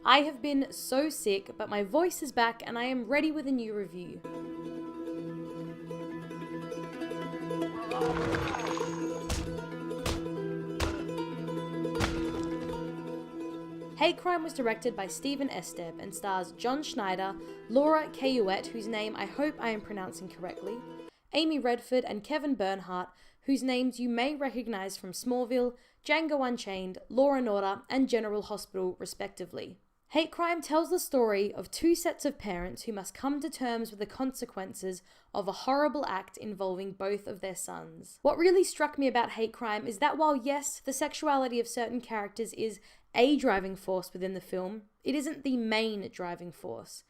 I have been so sick, but my voice is back and I am ready with a new review. Hate Crime was directed by Steven Esteb and stars John Schneider, Laura Cayouette, whose name I hope I am pronouncing correctly, Amy Redford and Kevin Bernhardt, whose names you may recognise from Smallville, Django Unchained, Law & Order, and General Hospital, respectively. Hate Crime tells the story of two sets of parents who must come to terms with the consequences of a horrible act involving both of their sons. What really struck me about Hate Crime is that while yes, the sexuality of certain characters is a driving force within the film, it isn't the main driving force.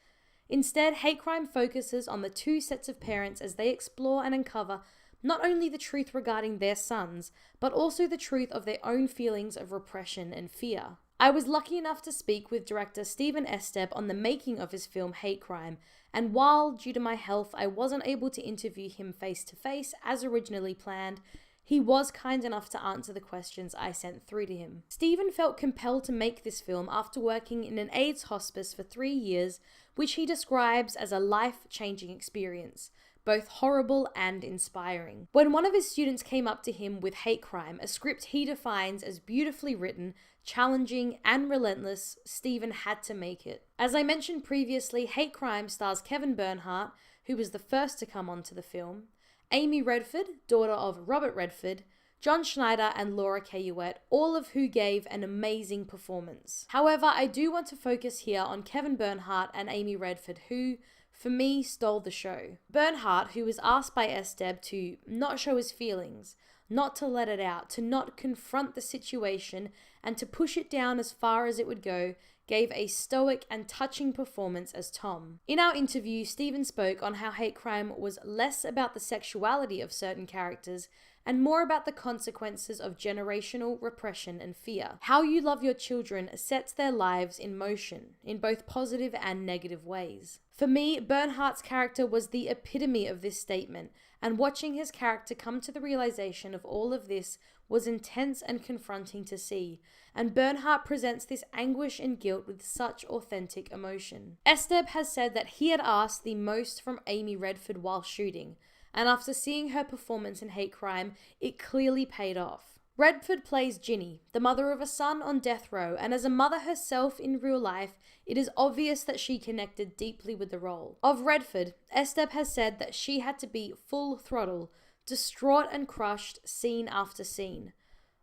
Instead, Hate Crime focuses on the two sets of parents as they explore and uncover not only the truth regarding their sons, but also the truth of their own feelings of repression and fear. I was lucky enough to speak with director Steven Esteb on the making of his film Hate Crime, and while, due to my health, I wasn't able to interview him face to face as originally planned, he was kind enough to answer the questions I sent through to him. Steven felt compelled to make this film after working in an AIDS hospice for 3 years, which he describes as a life-changing experience, both horrible and inspiring. When one of his students came up to him with Hate Crime, a script he defines as beautifully written, challenging, and relentless, Steven had to make it. As I mentioned previously, Hate Crime stars Kevin Bernhardt, who was the first to come onto the film, Amy Redford, daughter of Robert Redford, John Schneider and Laura Cayouette, all of who gave an amazing performance. However, I do want to focus here on Kevin Bernhardt and Amy Redford, who, for me, stole the show. Bernhardt, who was asked by Esteb to not show his feelings, not to let it out, to not confront the situation, and to push it down as far as it would go, gave a stoic and touching performance as Tom. In our interview, Steven spoke on how Hate Crime was less about the sexuality of certain characters and more about the consequences of generational repression and fear. How you love your children sets their lives in motion, in both positive and negative ways. For me, Bernhardt's character was the epitome of this statement, and watching his character come to the realization of all of this was intense and confronting to see, and Bernhardt presents this anguish and guilt with such authentic emotion. Esteb has said that he had asked the most from Amy Redford while shooting, and after seeing her performance in Hate Crime, it clearly paid off. Redford plays Ginny, the mother of a son on death row, and as a mother herself in real life, it is obvious that she connected deeply with the role. Of Redford, Esteb has said that she had to be full throttle, distraught and crushed scene after scene.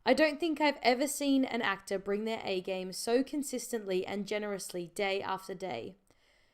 I don't think I've ever seen an actor bring their A-game so consistently and generously day after day.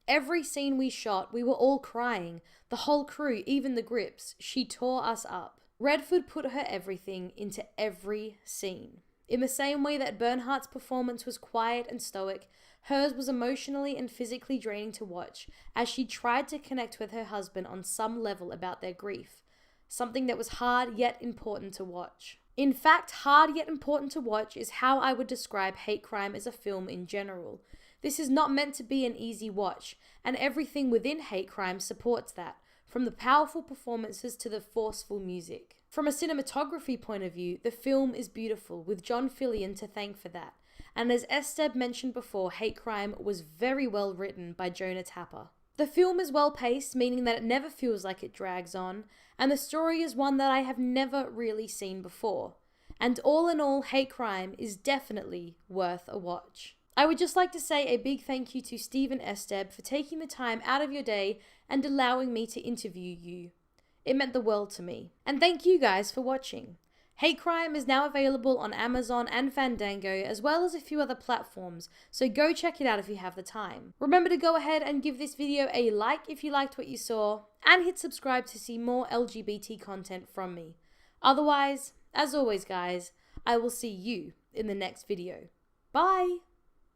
Every scene we shot, we were all crying. The whole crew, even the grips. She tore us up. Redford put her everything into every scene. In the same way that Bernhardt's performance was quiet and stoic, hers was emotionally and physically draining to watch as she tried to connect with her husband on some level about their grief. Something that was hard yet important to watch. In fact, hard yet important to watch is how I would describe Hate Crime as a film in general. This is not meant to be an easy watch, and everything within Hate Crime supports that, from the powerful performances to the forceful music. From a cinematography point of view, the film is beautiful, with John Fillion to thank for that. And as Esteb mentioned before, Hate Crime was very well written by Jonah Tapper. The film is well paced, meaning that it never feels like it drags on, and the story is one that I have never really seen before. And all in all, Hate Crime is definitely worth a watch. I would just like to say a big thank you to Steven Esteb for taking the time out of your day and allowing me to interview you. It meant the world to me. And thank you guys for watching. Hate Crime is now available on Amazon and Fandango, as well as a few other platforms, so go check it out if you have the time. Remember to go ahead and give this video a like if you liked what you saw, and hit subscribe to see more LGBT content from me. Otherwise, as always guys, I will see you in the next video. Bye!